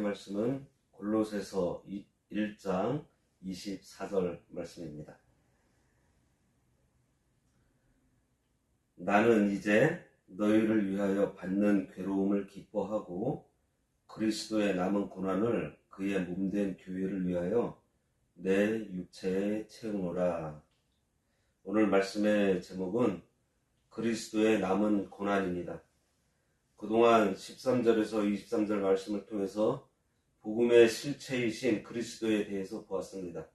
말씀은 골로새서 1장 24절 말씀입니다. 나는 이제 너희를 위하여 받는 괴로움을 기뻐하고 그리스도의 남은 고난을 그의 몸된 교회를 위하여 내 육체에 채우노라. 오늘 말씀의 제목은 그리스도의 남은 고난입니다. 그동안 13절에서 23절 말씀을 통해서 복음의 실체이신 그리스도에 대해서 보았습니다.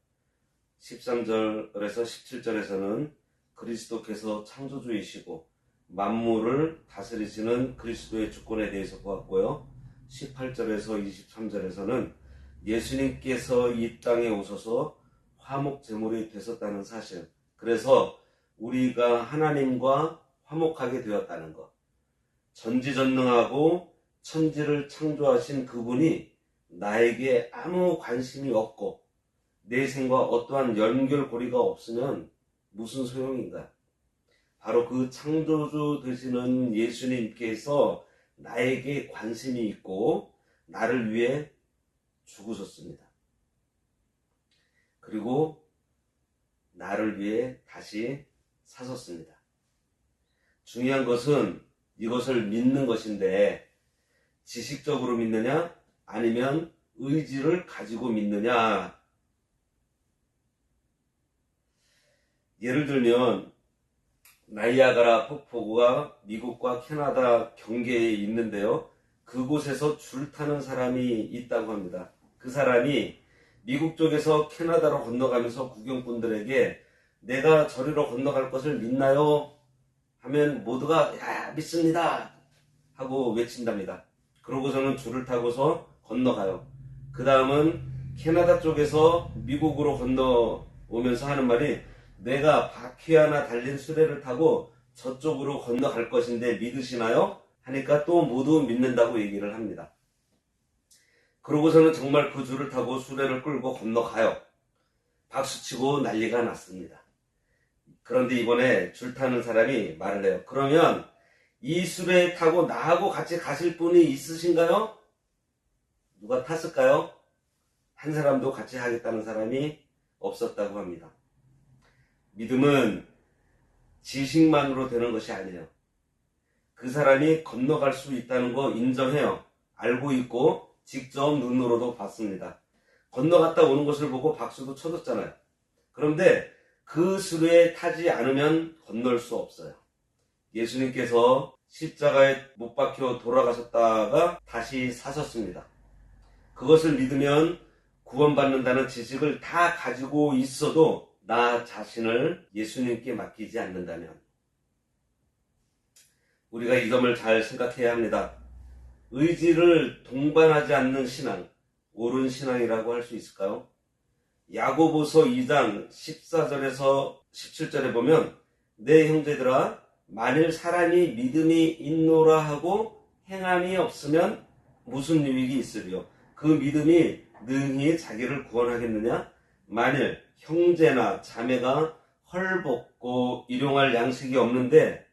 13절에서 17절에서는 그리스도께서 창조주이시고 만물을 다스리시는 그리스도의 주권에 대해서 보았고요. 18절에서 23절에서는 예수님께서 이 땅에 오셔서 화목제물이 되셨다는 사실, 그래서 우리가 하나님과 화목하게 되었다는 것, 전지전능하고 천지를 창조하신 그분이 나에게 아무 관심이 없고 내 생과 어떠한 연결고리가 없으면 무슨 소용인가? 바로 그 창조주 되시는 예수님께서 나에게 관심이 있고 나를 위해 죽으셨습니다. 그리고 나를 위해 다시 사셨습니다. 중요한 것은 이것을 믿는 것인데 지식적으로 믿느냐 아니면 의지를 가지고 믿느냐. 예를 들면 나이아가라 폭포가 미국과 캐나다 경계에 있는데요. 그곳에서 줄 타는 사람이 있다고 합니다. 그 사람이 미국 쪽에서 캐나다로 건너가면서 구경꾼들에게 내가 저리로 건너갈 것을 믿나요? 하면 모두가 야 믿습니다 하고 외친답니다. 그러고서는 줄을 타고서 건너가요. 그 다음은 캐나다 쪽에서 미국으로 건너오면서 하는 말이 내가 바퀴 하나 달린 수레를 타고 저쪽으로 건너갈 것인데 믿으시나요? 하니까 또 모두 믿는다고 얘기를 합니다. 그러고서는 정말 그 줄을 타고 수레를 끌고 건너가요. 박수치고 난리가 났습니다. 그런데 이번에 줄 타는 사람이 말을 해요. 그러면 이 수레에 타고 나하고 같이 가실 분이 있으신가요? 누가 탔을까요? 한 사람도 같이 하겠다는 사람이 없었다고 합니다. 믿음은 지식만으로 되는 것이 아니에요. 그 사람이 건너갈 수 있다는 거 인정해요. 알고 있고 직접 눈으로도 봤습니다. 건너갔다 오는 것을 보고 박수도 쳐줬잖아요. 그런데 그 수레에 타지 않으면 건널 수 없어요. 예수님께서 십자가에 못 박혀 돌아가셨다가 다시 사셨습니다. 그것을 믿으면 구원받는다는 지식을 다 가지고 있어도 나 자신을 예수님께 맡기지 않는다면 우리가 이 점을 잘 생각해야 합니다. 의지를 동반하지 않는 신앙, 옳은 신앙이라고 할 수 있을까요? 야고보서 2장 14절에서 17절에 보면 내 형제들아 만일 사람이 믿음이 있노라 하고 행함이 없으면 무슨 유익이 있으리요? 그 믿음이 능히 자기를 구원하겠느냐? 만일 형제나 자매가 헐벗고 일용할 양식이 없는데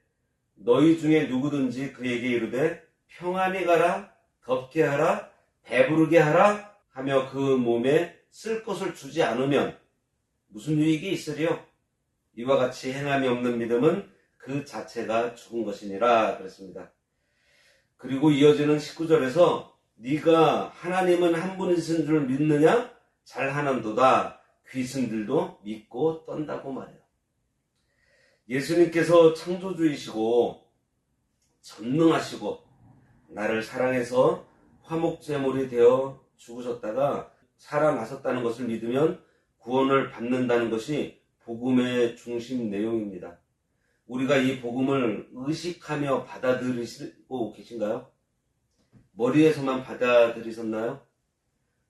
너희 중에 누구든지 그에게 이르되 평안히 가라, 덥게 하라, 배부르게 하라 하며 그 몸에 쓸 것을 주지 않으면 무슨 유익이 있으리요? 이와 같이 행함이 없는 믿음은 그 자체가 죽은 것이니라 그랬습니다. 그리고 이어지는 19절에서 네가 하나님은 한 분이신 줄 믿느냐? 잘하는도다. 귀신들도 믿고 떤다고 말해요. 예수님께서 창조주이시고 전능하시고 나를 사랑해서 화목제물이 되어 죽으셨다가 살아나셨다는 것을 믿으면 구원을 받는다는 것이 복음의 중심 내용입니다. 우리가 이 복음을 의식하며 받아들이시고 계신가요? 머리에서만 받아들이셨나요?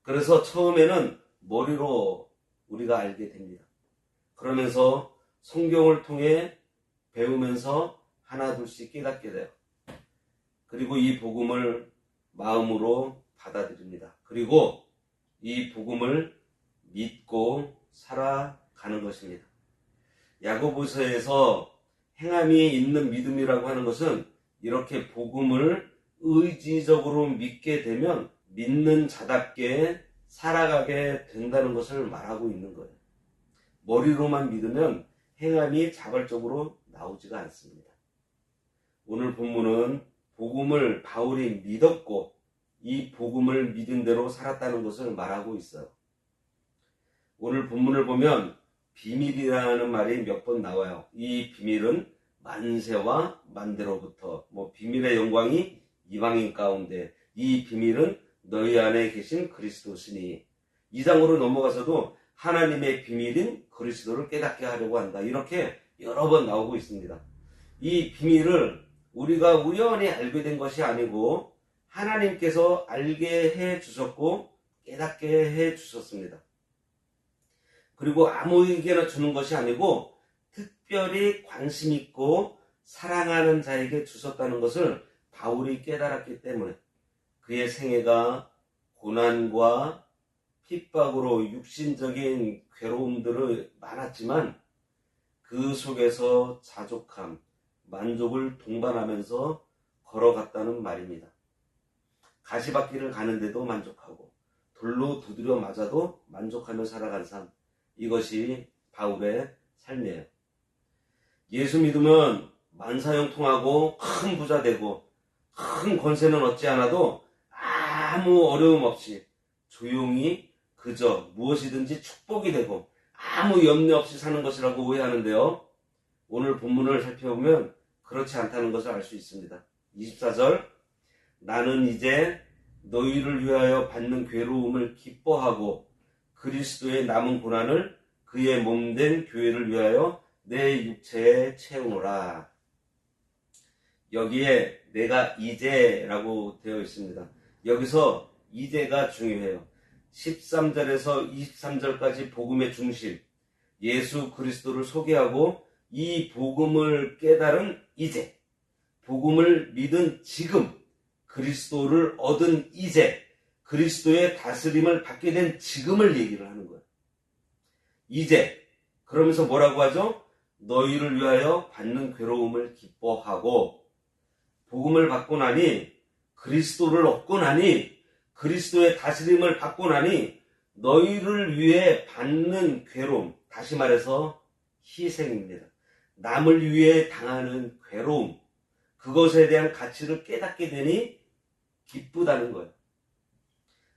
그래서 처음에는 머리로 우리가 알게 됩니다. 그러면서 성경을 통해 배우면서 하나둘씩 깨닫게 돼요. 그리고 이 복음을 마음으로 받아들입니다. 그리고 이 복음을 믿고 살아가는 것입니다. 야고보서에서 행함이 있는 믿음이라고 하는 것은 이렇게 복음을 의지적으로 믿게 되면 믿는 자답게 살아가게 된다는 것을 말하고 있는 거예요. 머리로만 믿으면 행함이 자발적으로 나오지가 않습니다. 오늘 본문은 복음을 바울이 믿었고 이 복음을 믿은 대로 살았다는 것을 말하고 있어요. 오늘 본문을 보면 비밀이라는 말이 몇 번 나와요. 이 비밀은 만세와 만대로부터, 비밀의 영광이 이방인 가운데, 이 비밀은 너희 안에 계신 그리스도시니, 2장으로 넘어가서도 하나님의 비밀인 그리스도를 깨닫게 하려고 한다. 이렇게 여러 번 나오고 있습니다. 이 비밀을 우리가 우연히 알게 된 것이 아니고 하나님께서 알게 해 주셨고 깨닫게 해 주셨습니다. 그리고 아무에게나 주는 것이 아니고 특별히 관심 있고 사랑하는 자에게 주셨다는 것을 바울이 깨달았기 때문에 그의 생애가 고난과 핍박으로 육신적인 괴로움들이 많았지만 그 속에서 자족함, 만족을 동반하면서 걸어갔다는 말입니다. 가시밭길을 가는데도 만족하고 돌로 두드려 맞아도 만족하며 살아간 삶, 이것이 바울의 삶이에요. 예수 믿으면 만사형통하고 큰 부자 되고 큰 권세는 얻지 않아도 아무 어려움 없이 조용히 그저 무엇이든지 축복이 되고 아무 염려 없이 사는 것이라고 오해하는데요. 오늘 본문을 살펴보면 그렇지 않다는 것을 알 수 있습니다. 24절, 나는 이제 너희를 위하여 받는 괴로움을 기뻐하고 그리스도의 남은 고난을 그의 몸된 교회를 위하여 내 육체에 채우노라. 여기에 내가 이제라고 되어 있습니다. 여기서 이제가 중요해요. 13절에서 23절까지 복음의 중심, 예수 그리스도를 소개하고 이 복음을 깨달은 이제, 복음을 믿은 지금, 그리스도를 얻은 이제, 그리스도의 다스림을 받게 된 지금을 얘기를 하는 거예요. 이제, 그러면서 뭐라고 하죠? 너희를 위하여 받는 괴로움을 기뻐하고, 복음을 받고 나니, 그리스도를 얻고 나니, 그리스도의 다스림을 받고 나니, 너희를 위해 받는 괴로움, 다시 말해서 희생입니다. 남을 위해 당하는 괴로움, 그것에 대한 가치를 깨닫게 되니 기쁘다는 거예요.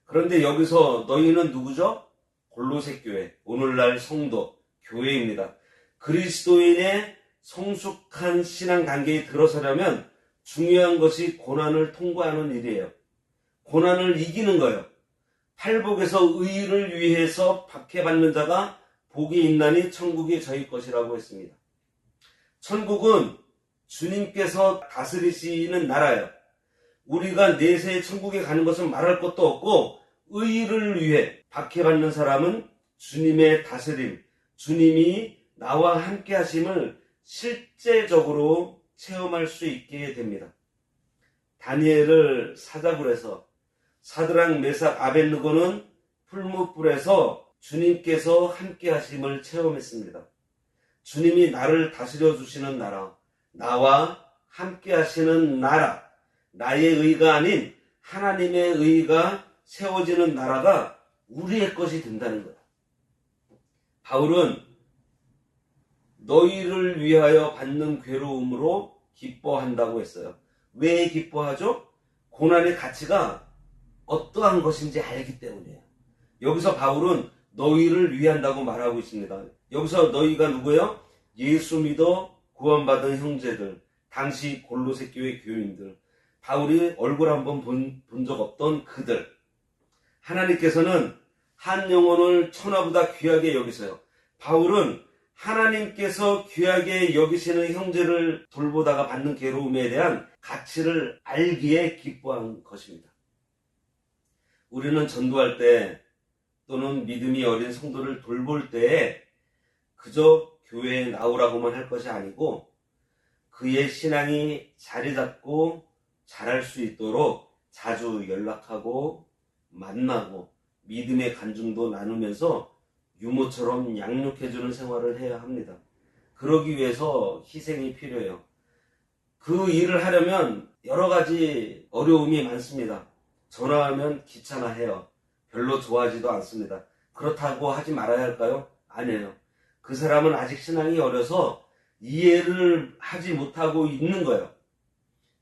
그런데 여기서 너희는 누구죠? 골로새 교회, 오늘날 성도, 교회입니다. 그리스도인의 성숙한 신앙 단계에 들어서려면 중요한 것이 고난을 통과하는 일이에요. 고난을 이기는 거예요. 팔복에서 의를 위해서 박해받는 자가 복이 있나니 천국이 저희 것이라고 했습니다. 천국은 주님께서 다스리시는 나라예요. 우리가 내세 천국에 가는 것은 말할 것도 없고 의를 위해 박해받는 사람은 주님의 다스림, 주님이 나와 함께 하심을 실제적으로 체험할 수 있게 됩니다. 다니엘을 사자굴 해서 사드락, 메삭, 아벨느고는 풀무불에서 주님께서 함께 하심을 체험했습니다. 주님이 나를 다스려 주시는 나라, 나와 함께 하시는 나라, 나의 의가 아닌 하나님의 의가 세워지는 나라가 우리의 것이 된다는 거예요. 바울은 너희를 위하여 받는 괴로움으로 기뻐한다고 했어요. 왜 기뻐하죠? 고난의 가치가 어떠한 것인지 알기 때문이에요. 여기서 바울은 너희를 위한다고 말하고 있습니다. 여기서 너희가 누구예요? 예수 믿어 구원받은 형제들, 당시 골로새 교회 교인들, 바울이 얼굴 한번 본 적 없던 그들. 하나님께서는 한 영혼을 천하보다 귀하게 여기세요. 바울은 하나님께서 귀하게 여기시는 형제를 돌보다가 받는 괴로움에 대한 가치를 알기에 기뻐한 것입니다. 우리는 전도할 때 또는 믿음이 어린 성도를 돌볼 때에 그저 교회에 나오라고만 할 것이 아니고 그의 신앙이 자리 잡고 자랄 수 있도록 자주 연락하고 만나고 믿음의 간증도 나누면서 유모처럼 양육해주는 생활을 해야 합니다. 그러기 위해서 희생이 필요해요. 그 일을 하려면 여러 가지 어려움이 많습니다. 전화하면 귀찮아해요. 별로 좋아하지도 않습니다. 그렇다고 하지 말아야 할까요? 아니에요. 그 사람은 아직 신앙이 어려서 이해를 하지 못하고 있는 거예요.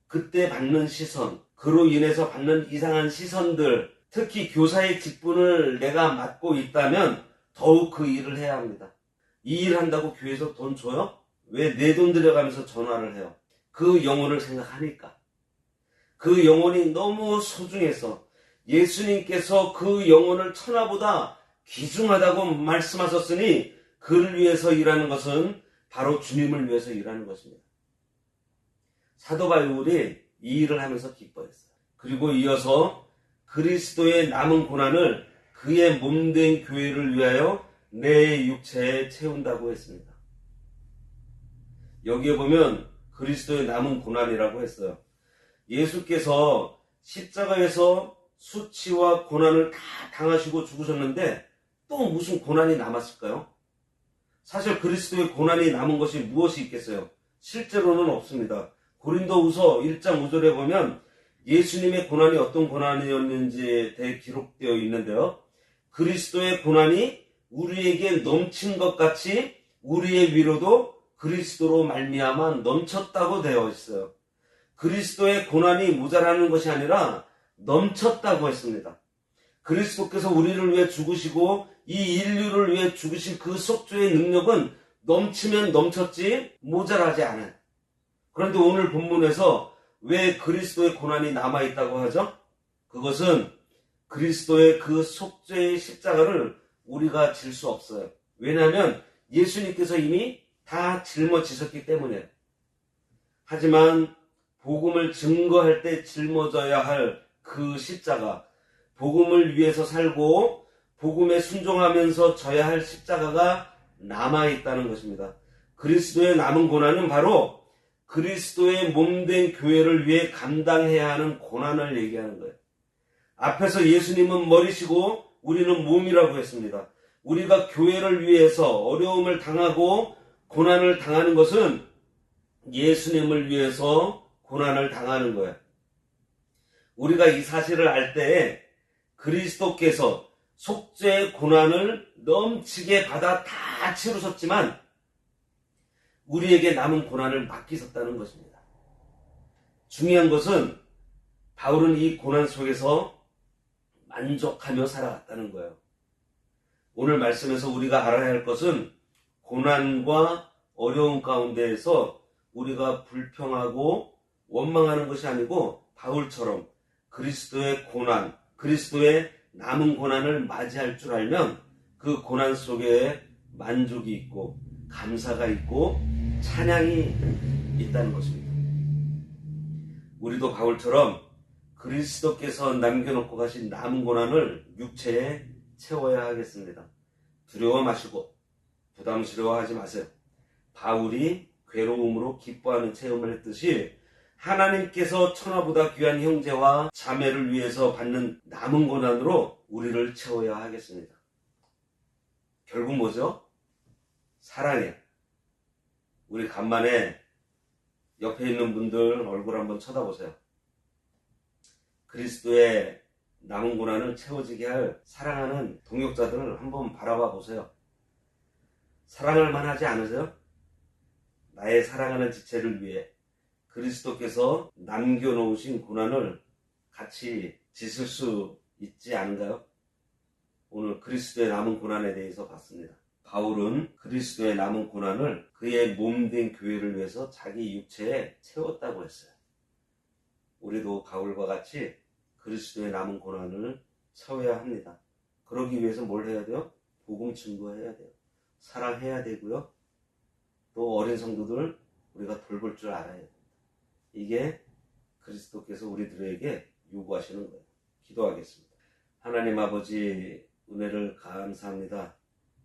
그때 받는 시선, 그로 인해서 받는 이상한 시선들, 특히 교사의 직분을 내가 맡고 있다면 더욱 그 일을 해야 합니다. 이 일 한다고 교회에서 돈 줘요? 왜 내 돈 들여가면서 전화를 해요? 그 영혼을 생각하니까. 그 영혼이 너무 소중해서 예수님께서 그 영혼을 천하보다 귀중하다고 말씀하셨으니 그를 위해서 일하는 것은 바로 주님을 위해서 일하는 것입니다. 사도 바울이 이 일을 하면서 기뻐했어요. 그리고 이어서 그리스도의 남은 고난을 그의 몸된 교회를 위하여 내 육체에 채운다고 했습니다. 여기에 보면 그리스도의 남은 고난이라고 했어요. 예수께서 십자가에서 수치와 고난을 다 당하시고 죽으셨는데 또 무슨 고난이 남았을까요? 사실 그리스도의 고난이 남은 것이 무엇이 있겠어요? 실제로는 없습니다. 고린도후서 1장 5절에 보면 예수님의 고난이 어떤 고난이었는지에 대해 기록되어 있는데요. 그리스도의 고난이 우리에게 넘친 것 같이 우리의 위로도 그리스도로 말미암아 넘쳤다고 되어 있어요. 그리스도의 고난이 모자라는 것이 아니라 넘쳤다고 했습니다. 그리스도께서 우리를 위해 죽으시고 이 인류를 위해 죽으신 그 속죄의 능력은 넘치면 넘쳤지 모자라지 않아요. 그런데 오늘 본문에서 왜 그리스도의 고난이 남아있다고 하죠? 그것은 그리스도의 그 속죄의 십자가를 우리가 질 수 없어요. 왜냐하면 예수님께서 이미 다 짊어지셨기 때문이에요. 하지만 복음을 증거할 때 짊어져야 할 그 십자가, 복음을 위해서 살고 복음에 순종하면서 져야 할 십자가가 남아있다는 것입니다. 그리스도의 남은 고난은 바로 그리스도의 몸된 교회를 위해 감당해야 하는 고난을 얘기하는 거예요. 앞에서 예수님은 머리시고 우리는 몸이라고 했습니다. 우리가 교회를 위해서 어려움을 당하고 고난을 당하는 것은 예수님을 위해서 고난을 당하는 거예요. 우리가 이 사실을 알 때에 그리스도께서 속죄의 고난을 넘치게 받아 다 치르셨지만 우리에게 남은 고난을 맡기셨다는 것입니다. 중요한 것은 바울은 이 고난 속에서 만족하며 살아갔다는 거예요. 오늘 말씀에서 우리가 알아야 할 것은 고난과 어려움 가운데에서 우리가 불평하고 원망하는 것이 아니고 바울처럼 그리스도의 고난, 그리스도의 남은 고난을 맞이할 줄 알면 그 고난 속에 만족이 있고 감사가 있고 찬양이 있다는 것입니다. 우리도 바울처럼 그리스도께서 남겨놓고 가신 남은 고난을 육체에 채워야 하겠습니다. 두려워 마시고 부담스러워하지 마세요. 바울이 괴로움으로 기뻐하는 체험을 했듯이 하나님께서 천하보다 귀한 형제와 자매를 위해서 받는 남은 고난으로 우리를 채워야 하겠습니다. 결국 뭐죠? 사랑이에요. 우리 간만에 옆에 있는 분들 얼굴 한번 쳐다보세요. 그리스도의 남은 고난을 채워지게 할 사랑하는 동역자들을 한번 바라봐 보세요. 사랑할 만하지 않으세요? 나의 사랑하는 지체를 위해 그리스도께서 남겨놓으신 고난을 같이 지실 수 있지 않은가요? 오늘 그리스도의 남은 고난에 대해서 봤습니다. 바울은 그리스도의 남은 고난을 그의 몸된 교회를 위해서 자기 육체에 채웠다고 했어요. 우리도 바울과 같이 그리스도의 남은 고난을 채워야 합니다. 그러기 위해서 뭘 해야 돼요? 복음 증거해야 돼요. 사랑해야 되고요. 또 어린 성도들 우리가 돌볼 줄 알아야 돼요. 이게 그리스도께서 우리들에게 요구하시는 거예요. 기도하겠습니다. 하나님 아버지 은혜를 감사합니다.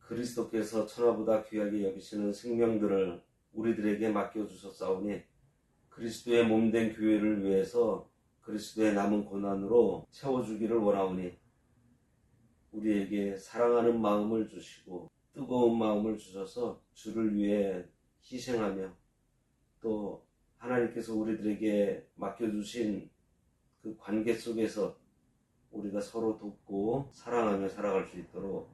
그리스도께서 천하보다 귀하게 여기시는 생명들을 우리들에게 맡겨주셨사오니 그리스도의 몸된 교회를 위해서 그리스도의 남은 고난으로 채워주기를 원하오니 우리에게 사랑하는 마음을 주시고 뜨거운 마음을 주셔서 주를 위해 희생하며 또 하나님께서 우리들에게 맡겨주신 그 관계 속에서 우리가 서로 돕고 사랑하며 살아갈 수 있도록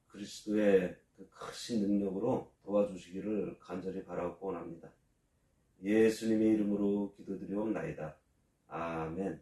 그리스도의 그 크신 능력으로 도와주시기를 간절히 바라고 원합니다. 예수님의 이름으로 기도드리옵나이다. 아멘.